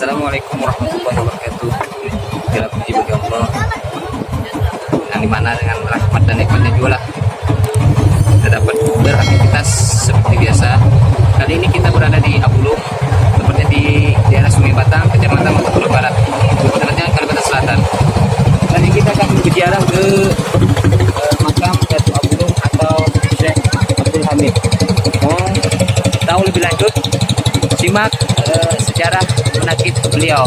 Assalamualaikum warahmatullahi wabarakatuh. Segala puji bagi Allah, yang dimana dengan rahmat dan nikmatnya juga lah kita dapat beraktivitas seperti biasa. Kali ini kita berada di Abulung, tepatnya di daerah Sungai Batang, Kecamatan Mangkutulo Barat, tepatnya Kalimantan Selatan. Dan kita akan berziarah ke makam Datuk Abulung atau Syekh Abdul Hamid. Mau tahu lebih lanjut, simak sejarah menakib beliau.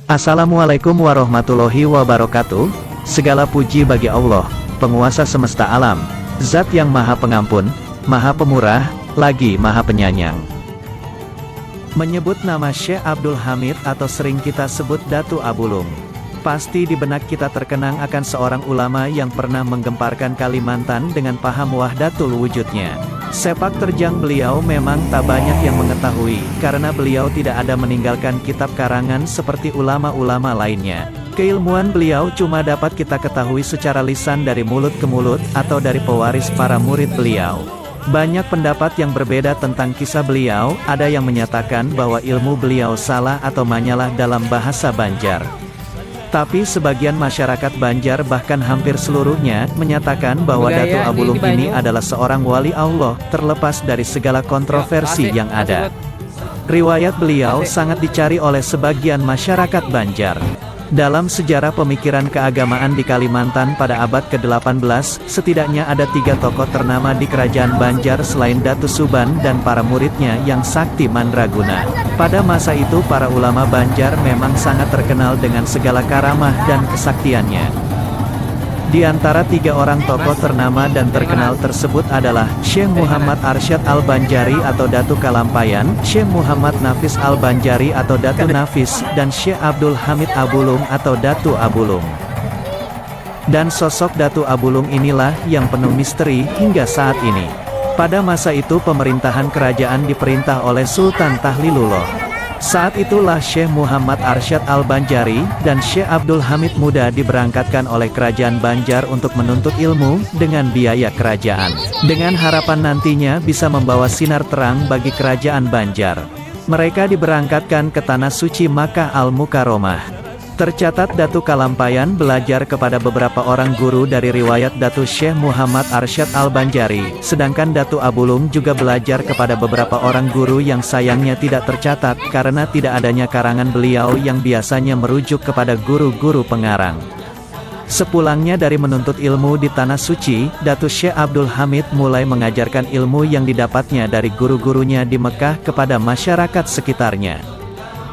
Assalamualaikum warahmatullahi wabarakatuh. Segala puji bagi Allah, penguasa semesta alam, Zat yang maha pengampun, maha pemurah, lagi maha penyayang. Menyebut nama Syekh Abdul Hamid atau sering kita sebut Datuk Abulung, pasti di benak kita terkenang akan seorang ulama yang pernah menggemparkan Kalimantan dengan paham wahdatul wujudnya. Sepak terjang beliau memang tak banyak yang mengetahui, karena beliau tidak ada meninggalkan kitab karangan seperti ulama-ulama lainnya. Keilmuan beliau cuma dapat kita ketahui secara lisan dari mulut ke mulut, atau dari pewaris para murid beliau. Banyak pendapat yang berbeda tentang kisah beliau, ada yang menyatakan bahwa ilmu beliau salah atau manyalah dalam bahasa Banjar. Tapi sebagian masyarakat Banjar bahkan hampir seluruhnya menyatakan bahwa Datuk Abulung ini adalah seorang wali Allah, terlepas dari segala kontroversi yang ada. Riwayat beliau sangat dicari oleh sebagian masyarakat Banjar. Dalam sejarah pemikiran keagamaan di Kalimantan pada abad ke-18, setidaknya ada 3 tokoh ternama di kerajaan Banjar selain Datu Suban dan para muridnya yang sakti mandraguna. Pada masa itu para ulama Banjar memang sangat terkenal dengan segala karamah dan kesaktiannya. Di antara 3 orang tokoh ternama dan terkenal tersebut adalah Syekh Muhammad Arsyad Al-Banjari atau Datu Kalampayan, Syekh Muhammad Nafis Al-Banjari atau Datu Nafis, dan Syekh Abdul Hamid Abulung atau Datu Abulung. Dan sosok Datu Abulung inilah yang penuh misteri hingga saat ini. Pada masa itu pemerintahan kerajaan diperintah oleh Sultan Tahlilullah. Saat itulah Syekh Muhammad Arsyad Al-Banjari dan Syekh Abdul Hamid muda diberangkatkan oleh kerajaan Banjar untuk menuntut ilmu dengan biaya kerajaan, dengan harapan nantinya bisa membawa sinar terang bagi kerajaan Banjar. Mereka diberangkatkan ke tanah suci Makkah Al-Mukarramah. Tercatat Datu Kalampayan belajar kepada beberapa orang guru dari riwayat Datu Syekh Muhammad Arsyad Al-Banjari, sedangkan Datu Abulung juga belajar kepada beberapa orang guru yang sayangnya tidak tercatat karena tidak adanya karangan beliau yang biasanya merujuk kepada guru-guru pengarang. Sepulangnya dari menuntut ilmu di Tanah Suci, Datu Syekh Abdul Hamid mulai mengajarkan ilmu yang didapatnya dari guru-gurunya di Mekah kepada masyarakat sekitarnya.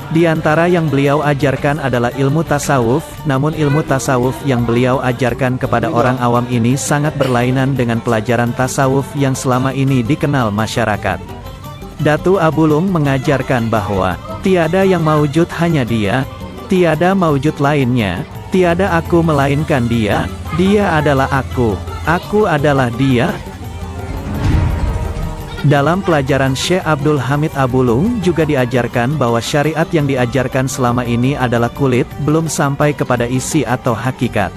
Di antara yang beliau ajarkan adalah ilmu tasawuf, namun ilmu tasawuf yang beliau ajarkan kepada orang awam ini sangat berlainan dengan pelajaran tasawuf yang selama ini dikenal masyarakat. Datu Abulung mengajarkan bahwa, tiada yang maujud hanya dia, tiada maujud lainnya, tiada aku melainkan dia, dia adalah aku adalah dia. Dalam pelajaran Syekh Abdul Hamid Abulung juga diajarkan bahwa syariat yang diajarkan selama ini adalah kulit, belum sampai kepada isi atau hakikat.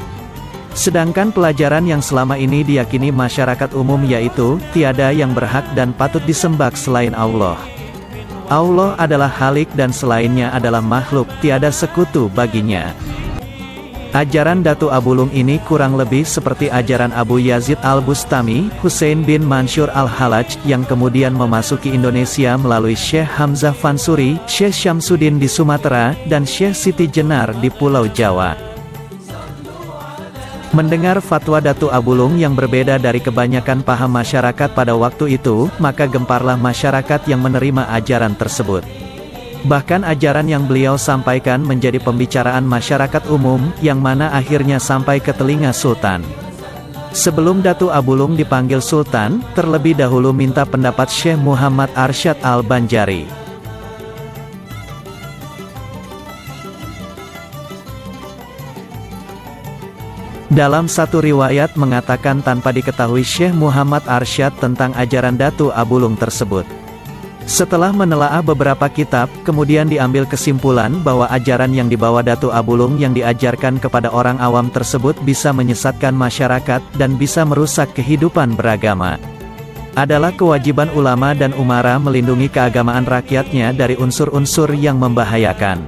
Sedangkan pelajaran yang selama ini diyakini masyarakat umum yaitu, tiada yang berhak dan patut disembah selain Allah. Allah adalah Khalik dan selainnya adalah makhluk, tiada sekutu baginya. Ajaran Datu Abulung ini kurang lebih seperti ajaran Abu Yazid Al-Bustami, Husain bin Mansur Al-Halaj, yang kemudian memasuki Indonesia melalui Syekh Hamzah Fansuri, Syekh Syamsuddin di Sumatera, dan Syekh Siti Jenar di Pulau Jawa. Mendengar fatwa Datu Abulung yang berbeda dari kebanyakan paham masyarakat pada waktu itu, maka gemparlah masyarakat yang menerima ajaran tersebut. Bahkan ajaran yang beliau sampaikan menjadi pembicaraan masyarakat umum, yang mana akhirnya sampai ke telinga Sultan. Sebelum Datu Abulung dipanggil Sultan, terlebih dahulu minta pendapat Syekh Muhammad Arsyad Al-Banjari. Dalam satu riwayat mengatakan tanpa diketahui Syekh Muhammad Arsyad tentang ajaran Datu Abulung tersebut. Setelah menelaah beberapa kitab, kemudian diambil kesimpulan bahwa ajaran yang dibawa Datu Abulung yang diajarkan kepada orang awam tersebut bisa menyesatkan masyarakat dan bisa merusak kehidupan beragama. Adalah kewajiban ulama dan umara melindungi keagamaan rakyatnya dari unsur-unsur yang membahayakan.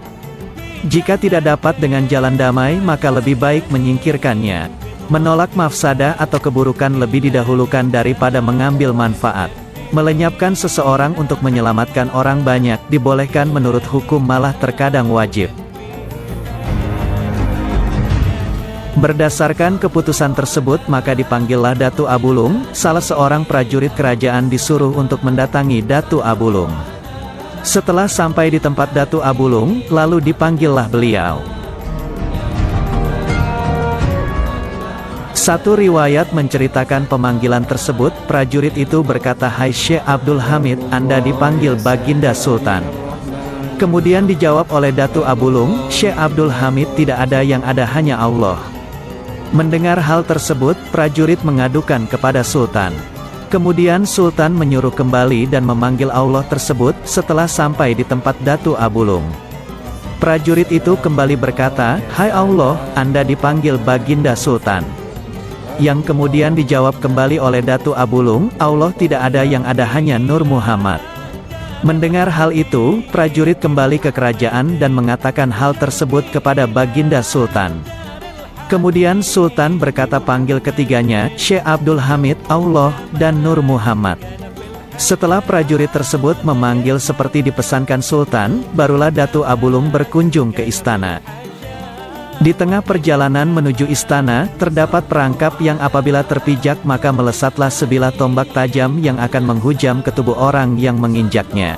Jika tidak dapat dengan jalan damai, maka lebih baik menyingkirkannya. Menolak mafsadah atau keburukan lebih didahulukan daripada mengambil manfaat. Melenyapkan seseorang untuk menyelamatkan orang banyak dibolehkan menurut hukum, malah terkadang wajib. Berdasarkan keputusan tersebut, maka dipanggillah Datu Abulung. Salah seorang prajurit kerajaan disuruh untuk mendatangi Datu Abulung. Setelah sampai di tempat Datu Abulung, lalu dipanggillah beliau. Satu riwayat menceritakan pemanggilan tersebut. Prajurit itu berkata, "Hai Syekh Abdul Hamid, Anda dipanggil Baginda Sultan." Kemudian dijawab oleh Datu Abulung, "Syekh Abdul Hamid, tidak ada yang ada, hanya Allah." Mendengar hal tersebut, prajurit mengadukan kepada Sultan. Kemudian Sultan menyuruh kembali dan memanggil Allah tersebut. Setelah sampai di tempat Datu Abulung, prajurit itu kembali berkata, "Hai Allah, Anda dipanggil Baginda Sultan." Yang kemudian dijawab kembali oleh Datu Abulung, "Allah tidak ada yang ada, hanya Nur Muhammad." Mendengar hal itu, prajurit kembali ke kerajaan dan mengatakan hal tersebut kepada Baginda Sultan. Kemudian Sultan berkata, "Panggil ketiganya, Syekh Abdul Hamid, Allah, dan Nur Muhammad." Setelah prajurit tersebut memanggil seperti dipesankan Sultan, barulah Datu Abulung berkunjung ke istana. Di tengah perjalanan menuju istana, terdapat perangkap yang apabila terpijak maka melesatlah sebilah tombak tajam yang akan menghujam ke tubuh orang yang menginjaknya.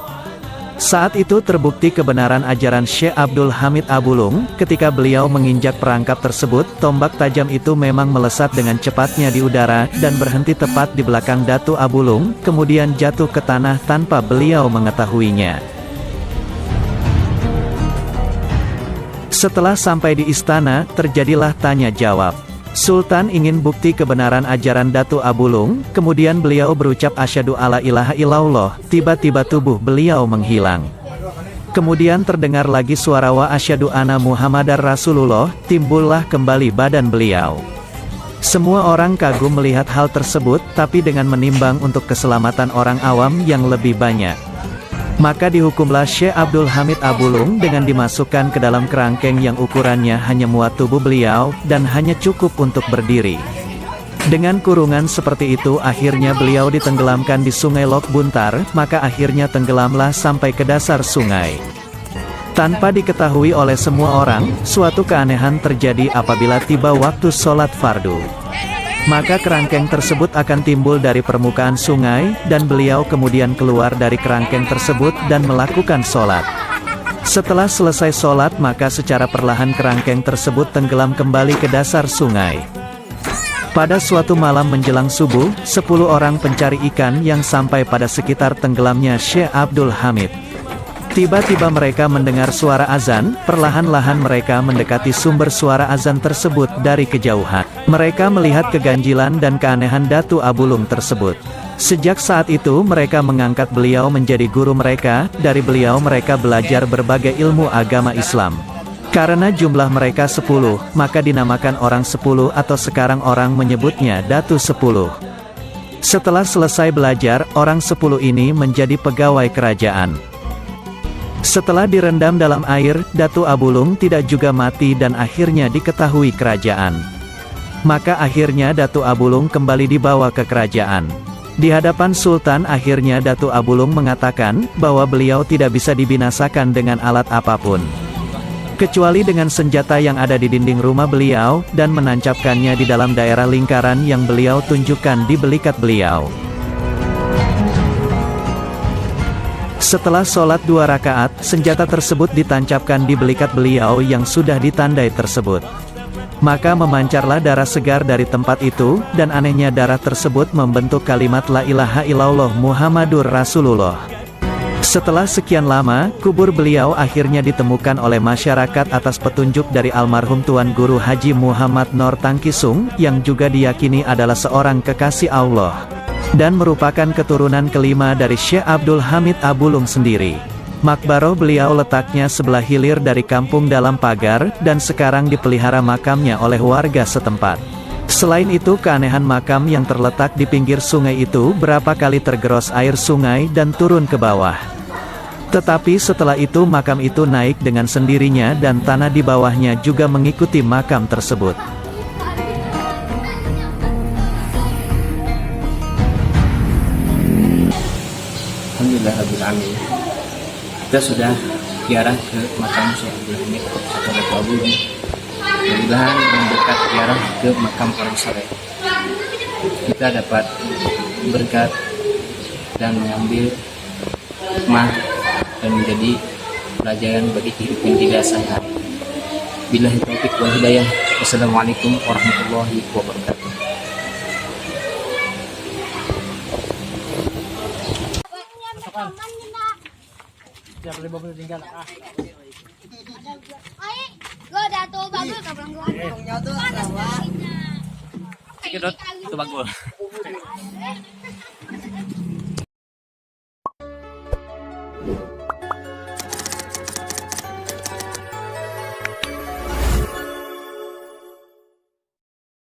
Saat itu terbukti kebenaran ajaran Syekh Abdul Hamid Abulung. Ketika beliau menginjak perangkap tersebut, tombak tajam itu memang melesat dengan cepatnya di udara, dan berhenti tepat di belakang Datu Abulung, kemudian jatuh ke tanah tanpa beliau mengetahuinya. Setelah sampai di istana, terjadilah tanya jawab. Sultan ingin bukti kebenaran ajaran Datu Abulung, kemudian beliau berucap asyhadu alla ilaha illallah, tiba-tiba tubuh beliau menghilang. Kemudian terdengar lagi suara wa asyhadu anna Muhammadar Rasulullah, timbullah kembali badan beliau. Semua orang kagum melihat hal tersebut, tapi dengan menimbang untuk keselamatan orang awam yang lebih banyak, maka dihukumlah Syekh Abdul Hamid Abulung dengan dimasukkan ke dalam kerangkeng yang ukurannya hanya muat tubuh beliau, dan hanya cukup untuk berdiri. Dengan kurungan seperti itu akhirnya beliau ditenggelamkan di sungai Lok Buntar, maka akhirnya tenggelamlah sampai ke dasar sungai. Tanpa diketahui oleh semua orang, suatu keanehan terjadi apabila tiba waktu sholat fardu. Maka kerangkeng tersebut akan timbul dari permukaan sungai, dan beliau kemudian keluar dari kerangkeng tersebut dan melakukan sholat. Setelah selesai sholat, maka secara perlahan kerangkeng tersebut tenggelam kembali ke dasar sungai. Pada suatu malam menjelang subuh, 10 orang pencari ikan yang sampai pada sekitar tenggelamnya Syekh Abdul Hamid. Tiba-tiba mereka mendengar suara azan. Perlahan-lahan mereka mendekati sumber suara azan tersebut dari kejauhan. Mereka melihat keganjilan dan keanehan Datu Abulung tersebut. Sejak saat itu mereka mengangkat beliau menjadi guru mereka. Dari beliau mereka belajar berbagai ilmu agama Islam. Karena jumlah mereka 10, maka dinamakan orang 10 atau sekarang orang menyebutnya Datu 10. Setelah selesai belajar, orang 10 ini menjadi pegawai kerajaan. Setelah direndam dalam air, Datu Abulung tidak juga mati dan akhirnya diketahui kerajaan. Maka akhirnya Datu Abulung kembali dibawa ke kerajaan. Di hadapan Sultan akhirnya Datu Abulung mengatakan bahwa beliau tidak bisa dibinasakan dengan alat apapun, kecuali dengan senjata yang ada di dinding rumah beliau, dan menancapkannya di dalam daerah lingkaran yang beliau tunjukkan di belikat beliau. Setelah sholat 2 rakaat, senjata tersebut ditancapkan di belikat beliau yang sudah ditandai tersebut. Maka memancarlah darah segar dari tempat itu, dan anehnya darah tersebut membentuk kalimat la ilaha illallah Muhammadur Rasulullah. Setelah sekian lama, kubur beliau akhirnya ditemukan oleh masyarakat atas petunjuk dari almarhum Tuan Guru Haji Muhammad Nor Tangkisung, yang juga diyakini adalah seorang kekasih Allah, dan merupakan keturunan kelima dari Syekh Abdul Hamid Abulung sendiri. Makbaroh beliau letaknya sebelah hilir dari kampung dalam pagar, dan sekarang dipelihara makamnya oleh warga setempat. Selain itu, keanehan makam yang terletak di pinggir sungai itu berapa kali tergerus air sungai dan turun ke bawah. Tetapi setelah itu makam itu naik dengan sendirinya dan tanah di bawahnya juga mengikuti makam tersebut. Alhamdulillahirrahmanirrahim. Kita sudah ziarah ke makam Syekh Abdul Hamid atau Datuk Abulung. Mudah-mudahan mendekat ziarah ke makam orang saleh, kita dapat berkat dan mengambil hikmah dan menjadi pelajaran bagi kehidupan kita sehari-hari. Billahi taufiq wal hidayah. Wassalamualaikum warahmatullahi wabarakatuh. Siap 50 tinggal. Gua Datuk bagus ka bilang gua. Sedot itu bagus.